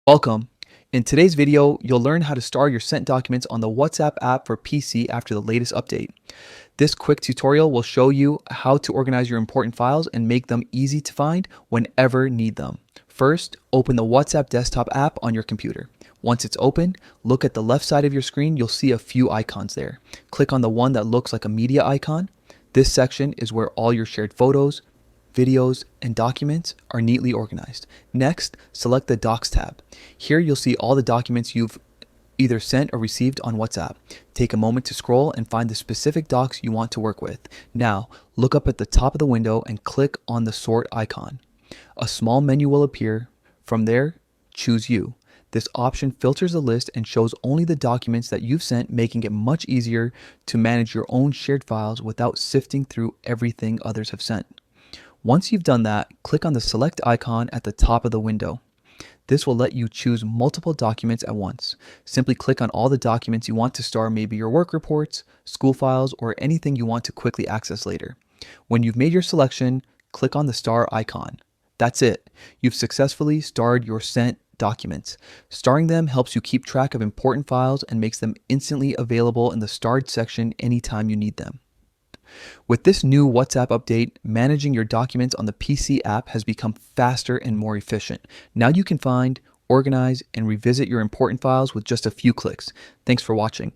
Welcome. In today's video, you'll learn how to star your sent documents on the WhatsApp app for PC after the latest update. This quick tutorial will show you how to organize your important files and make them easy to find whenever need them. First, open the WhatsApp desktop app on your computer. Once it's open, look at the left side of your screen. You'll see a few icons there. Click on the one that looks like a media icon. This section is where all your shared photos, videos, and documents are neatly organized. Next, select the Docs tab. Here you'll see all the documents you've either sent or received on WhatsApp. Take a moment to scroll and find the specific docs you want to work with. Now, look up at the top of the window and click on the sort icon. A small menu will appear. From there, choose You. This option filters the list and shows only the documents that you've sent, making it much easier to manage your own shared files without sifting through everything others have sent. Once you've done that, click on the select icon at the top of the window. This will let you choose multiple documents at once. Simply click on all the documents you want to star, maybe your work reports, school files, or anything you want to quickly access later. When you've made your selection, click on the star icon. That's it. You've successfully starred your sent documents. Starring them helps you keep track of important files and makes them instantly available in the starred section anytime you need them. With this new WhatsApp update, managing your documents on the PC app has become faster and more efficient. Now you can find, organize, and revisit your important files with just a few clicks. Thanks for watching.